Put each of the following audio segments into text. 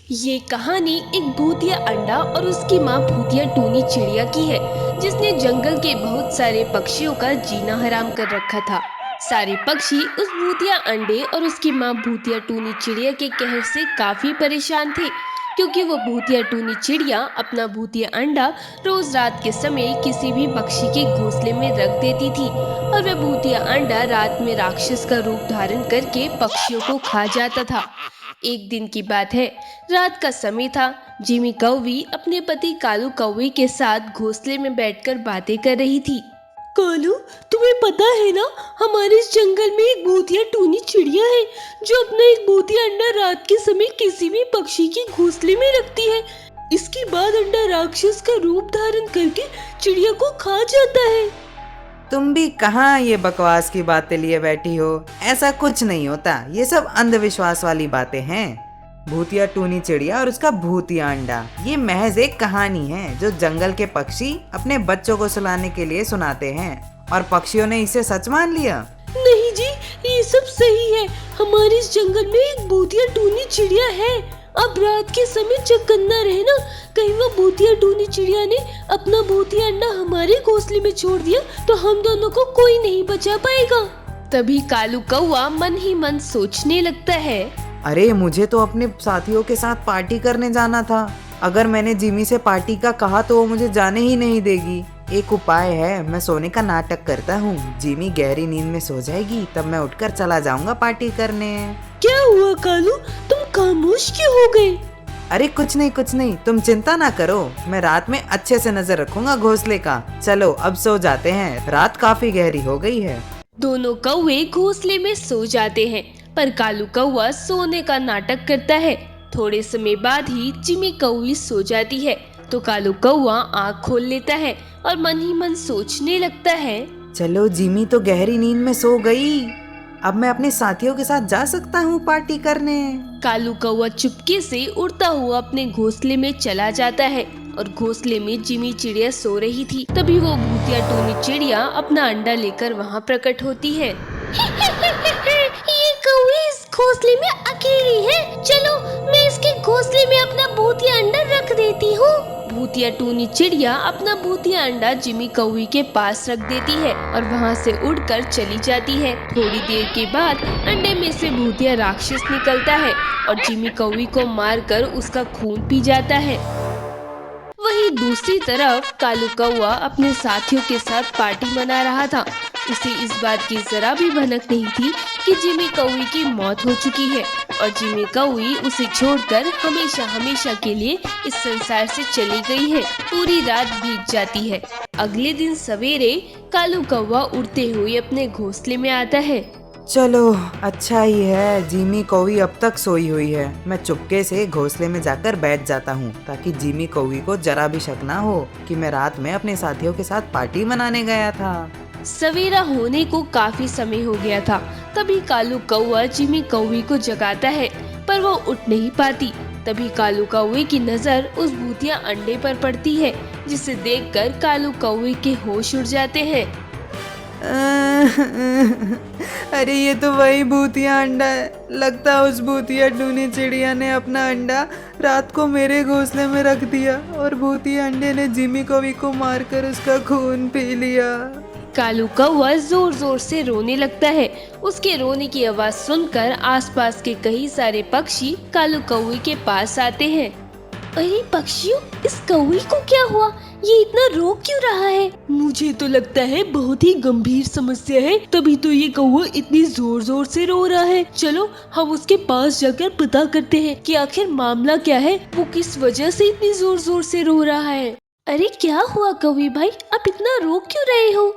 ये कहानी एक भूतिया अंडा और उसकी माँ भूतिया टूनी चिड़िया की है, जिसने जंगल के बहुत सारे पक्षियों का जीना हराम कर रखा था। सारे पक्षी उस भूतिया अंडे और उसकी माँ भूतिया टूनी चिड़िया के कहर से काफी परेशान थे, क्योंकि वो भूतिया टूनी चिड़िया अपना भूतिया अंडा रोज रात के समय किसी भी पक्षी के घोंसले में रख देती थी, और वह भूतिया अंडा रात में राक्षस का रूप धारण करके पक्षियों को खा जाता था। एक दिन की बात है, रात का समय था। जिमी कौवी अपने पति कालू कौवे के साथ घोंसले में बैठकर बातें कर रही थी। कालू, तुम्हें पता है ना, हमारे इस जंगल में एक भूतिया टूनी चिड़िया है जो अपना एक भूतिया अंडा रात के समय किसी भी पक्षी के घोंसले में रखती है। इसके बाद अंडा राक्षस का रूप धारण करके चिड़िया को खा जाता है। तुम भी कहाँ ये बकवास की बातें लिए बैठी हो? ऐसा कुछ नहीं होता, ये सब अंधविश्वास वाली बातें हैं। भूतिया टूनी चिड़िया और उसका भूतिया अंडा ये महज एक कहानी है जो जंगल के पक्षी अपने बच्चों को सुलाने के लिए सुनाते हैं, और पक्षियों ने इसे सच मान लिया। नहीं जी, ये सब सही है। हमारे इस जंगल में एक भूतिया टूनी चिड़िया है। अब रात के समय चौकन्ना रहना, कहीं वो भूतिया टूनी चिड़िया ने अपना भूतिया अंडा हमारे घोंसले में छोड़ दिया तो हम दोनों को कोई नहीं बचा पाएगा। तभी कालू कौवा मन ही मन सोचने लगता है, अरे मुझे तो अपने साथियों के साथ पार्टी करने जाना था। अगर मैंने जिमी से पार्टी का कहा तो वो मुझे जाने ही नहीं देगी। एक उपाय है, मैं सोने का नाटक करता हूँ। जिमी गहरी नींद में सो जाएगी, तब मैं उठकर चला जाऊंगा पार्टी करने। क्या हुआ कालू, तुम खामोश क्यों हो गए? अरे कुछ नहीं, तुम चिंता ना करो, मैं रात में अच्छे से नजर रखूंगा घोंसले का। चलो अब सो जाते हैं, रात काफी गहरी हो गई है। दोनों कौवे घोंसले में सो जाते हैं, पर कालू कौवा सोने का नाटक करता है। थोड़े समय बाद ही जिमी कौवी सो जाती है, तो कालू कौवा आँख खोल लेता है और मन ही मन सोचने लगता है, चलो जिमी तो गहरी नींद में सो गई, अब मैं अपने साथियों के साथ जा सकता हूँ पार्टी करने। कालू कौवा चुपके से उड़ता हुआ अपने घोंसले में चला जाता है, और घोंसले में जिमी चिड़िया सो रही थी। तभी वो भूतिया टूनी चिड़िया अपना अंडा लेकर वहाँ प्रकट होती है। ये कौवी इस घोंसले में अकेली है, चलो मैं इसके घोंसले में अपना भूतिया अंडा रख देती हूँ। भूतिया टूनी चिड़िया अपना भूतिया अंडा जिमी कौवी के पास रख देती है और वहाँ से उड़कर चली जाती है। थोड़ी देर के बाद अंडे में से भूतिया राक्षस निकलता है और जिमी कौवी को मारकर उसका खून पी जाता है। वहीं दूसरी तरफ कालू कौवा अपने साथियों के साथ पार्टी मना रहा था। उसे इस बात की जरा भी भनक नहीं थी कि जिमी कौवी की मौत हो चुकी है और जिमी कौवी उसे छोड़कर हमेशा हमेशा के लिए इस संसार से चली गई है। पूरी रात बीत जाती है। अगले दिन सवेरे कालू कौवा उड़ते हुए अपने घोंसले में आता है। चलो अच्छा ही है, जिमी कौवी अब तक सोई हुई है। मैं चुपके से घोंसले में जाकर बैठ जाता हूँ, ताकि जिमी कौवी को जरा भी शक ना हो कि मैं रात में अपने साथियों के साथ पार्टी मनाने गया था। सवेरा होने को काफी समय हो गया था। तभी कालू कौवा जिमी कौवी को जगाता है, पर वो उठ नहीं पाती। तभी कालू कौवे की नजर उस भूतिया अंडे पर पड़ती है, जिसे देखकर कालू कौवे के होश उड़ जाते हैं। अरे ये तो वही भूतिया अंडा है। लगता है उस भूतिया टूनी चिड़िया ने अपना अंडा रात को मेरे घोंसले में रख दिया और भूतिया अंडे ने जिमी कौवी को मारकर उसका खून पी लिया। कालू कौवा जोर जोर से रोने लगता है। उसके रोने की आवाज सुनकर आसपास के कई सारे पक्षी कालू कौवे के पास आते हैं। अरे पक्षियों, इस कौवे को क्या हुआ? ये इतना रो क्यों रहा है? मुझे तो लगता है बहुत ही गंभीर समस्या है, तभी तो ये कौवा इतनी जोर जोर से रो रहा है। चलो हम उसके पास जाकर पता करते हैं कि आखिर मामला क्या है, वो किस वजह से इतनी जोर जोर से रो रहा है। अरे क्या हुआ कौवे भाई, आप इतना रो क्यों रहे हो?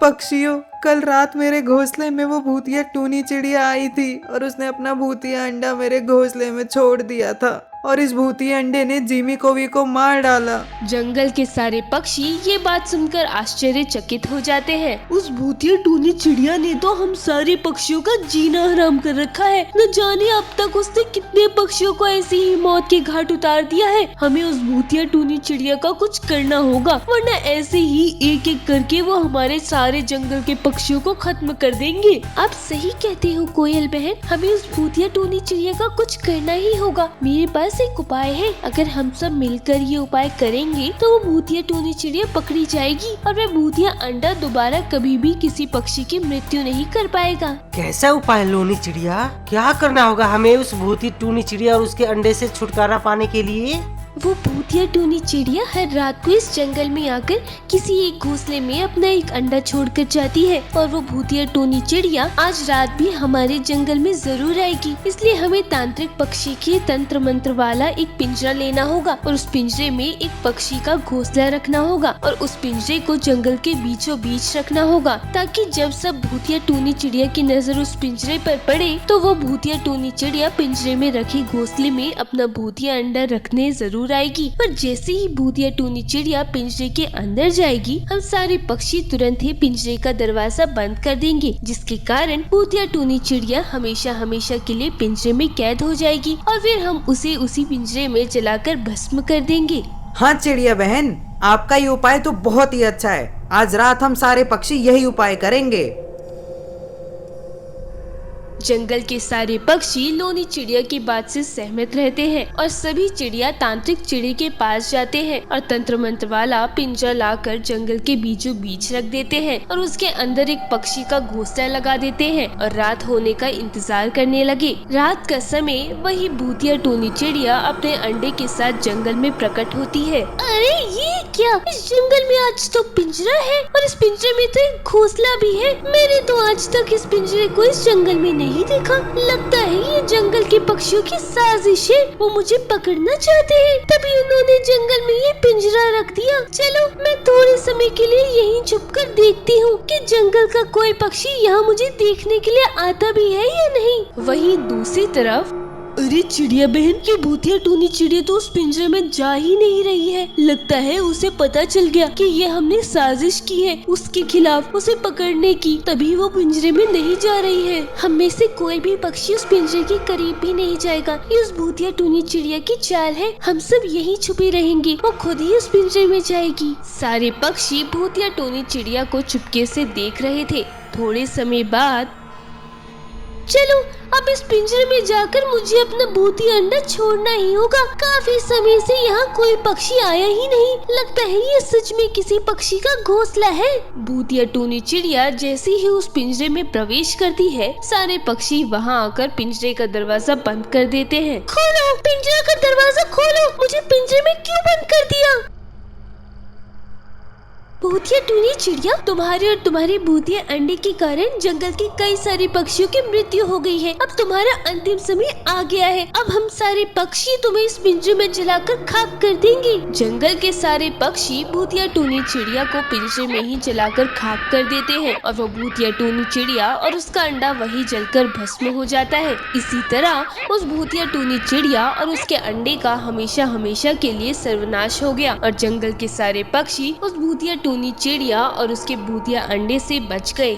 पक्षियों, कल रात मेरे घोंसले में वो भूतिया टूनी चिड़िया आई थी और उसने अपना भूतिया अंडा मेरे घोंसले में छोड़ दिया था। और इस भूतिया अंडे ने जिमी कोवी को मार डाला। जंगल के सारे पक्षी ये बात सुनकर आश्चर्यचकित हो जाते हैं। उस भूतिया टूनी चिड़िया ने तो हम सारे पक्षियों का जीना हराम कर रखा है। न जाने अब तक उसने कितने पक्षियों को ऐसी ही मौत के घाट उतार दिया है। हमें उस भूतिया टूनी चिड़िया का कुछ करना होगा, वरना ऐसे ही एक एक करके वो हमारे सारे जंगल के पक्षियों को खत्म कर देंगे। आप सही कहते हो कोयल बहन, हमें उस भूतिया टूनी चिड़िया का कुछ करना ही होगा। मेरे पास एक उपाय है, अगर हम सब मिलकर ये उपाय करेंगे तो वो भूतिया टूनी चिड़िया पकड़ी जाएगी और वह भूतिया अंडा दोबारा कभी भी किसी पक्षी की मृत्यु नहीं कर पाएगा। कैसा उपाय लोनी चिड़िया? क्या करना होगा हमें उस भूतिया टूनी चिड़िया और उसके अंडे से छुटकारा पाने के लिए? वो भूतिया टूनी चिड़िया हर रात को इस जंगल में आकर किसी एक घोंसले में अपना एक अंडा छोड़कर जाती है और वो भूतिया टूनी चिड़िया आज रात भी हमारे जंगल में जरूर आएगी। इसलिए हमें तांत्रिक पक्षी के तंत्र मंत्र वाला एक पिंजरा लेना होगा और उस पिंजरे में एक पक्षी का घोंसला रखना होगा और उस पिंजरे को जंगल के बीचों बीच रखना होगा, ताकि जब सब भूतिया टूनी चिड़िया की नजर उस पिंजरे पर पड़े तो वो भूतिया टूनी चिड़िया पिंजरे में रखे घोंसले में अपना भूतिया अंडा रखने जरूर आएगी। पर जैसे ही भूतिया टूनी चिड़िया पिंजरे के अंदर जाएगी, हम सारे पक्षी तुरंत ही पिंजरे का दरवाजा बंद कर देंगे, जिसके कारण भूतिया टूनी चिड़िया हमेशा हमेशा के लिए पिंजरे में कैद हो जाएगी और फिर हम उसे उसी पिंजरे में जलाकर भस्म कर देंगे। हाँ चिड़िया बहन, आपका ये उपाय तो बहुत ही अच्छा है। आज रात हम सारे पक्षी यही उपाय करेंगे। जंगल के सारे पक्षी लोनी चिड़िया की बात से सहमत रहते हैं और सभी चिड़िया तांत्रिक चिड़ी के पास जाते हैं और तंत्र मंत्र वाला पिंजरा लाकर जंगल के बीचों बीच रख देते हैं और उसके अंदर एक पक्षी का घोंसला लगा देते हैं और रात होने का इंतजार करने लगे। रात का समय वही भूतिया टूनी चिड़िया अपने अंडे के साथ जंगल में प्रकट होती है। अरे ये क्या, इस जंगल में आज तो पिंजरा है और इस पिंजरे में तो एक घोंसला भी है। मैंने तो आज तक इस पिंजरे को इस जंगल में नहीं देखा। लगता है ये जंगल के पक्षियों की साजिश है, वो मुझे पकड़ना चाहते हैं, तभी उन्होंने जंगल में ये पिंजरा रख दिया। चलो मैं थोड़े समय के लिए यहीं छुपकर देखती हूँ कि जंगल का कोई पक्षी यहाँ मुझे देखने के लिए आता भी है या नहीं। वहीं दूसरी तरफ अरे चिड़िया बहन, ये भूतिया टूनी चिड़िया तो उस पिंजरे में जा ही नहीं रही है। लगता है उसे पता चल गया कि ये हमने साजिश की है उसके खिलाफ उसे पकड़ने की, तभी वो पिंजरे में नहीं जा रही है। हम में से कोई भी पक्षी उस पिंजरे के करीब भी नहीं जाएगा। ये उस भूतिया टूनी चिड़िया की चाल है, हम सब यहीं छुपे रहेंगे, वो खुद ही उस पिंजरे में जाएगी। सारे पक्षी भूतिया टूनी चिड़िया को चुपके से देख रहे थे। थोड़े समय बाद चलो अब इस पिंजरे में जाकर मुझे अपना भूतिया अंडा छोड़ना ही होगा। काफी समय से यहाँ कोई पक्षी आया ही नहीं, लगता है ये सच में किसी पक्षी का घोंसला है। भूतिया टूनी चिड़िया जैसे ही उस पिंजरे में प्रवेश करती है, सारे पक्षी वहाँ आकर पिंजरे का दरवाजा बंद कर देते हैं। खोलो, पिंजरे का दरवाजा खोलो, मुझे पिंजरे में क्यों बंद कर दिया? भूतिया टूनी चिड़िया, तुम्हारे और तुम्हारे भूतिया अंडे के कारण जंगल के कई सारे पक्षियों की मृत्यु हो गई है। अब तुम्हारा अंतिम समय आ गया है। अब हम सारे पक्षी तुम्हें इस पिंजरे में जलाकर खाक कर देंगे। जंगल के सारे पक्षी भूतिया टूनी चिड़िया को पिंजरे में ही जलाकर खाक कर देते हैं और वो भूतिया टूनी चिड़िया और उसका अंडा वही जलकर भस्म हो जाता है। इसी तरह उस भूतिया टूनी चिड़िया और उसके अंडे का हमेशा हमेशा के लिए सर्वनाश हो गया और जंगल के सारे पक्षी उस भूतिया टूनी चिड़िया और उसके भूतिया अंडे से बच गए।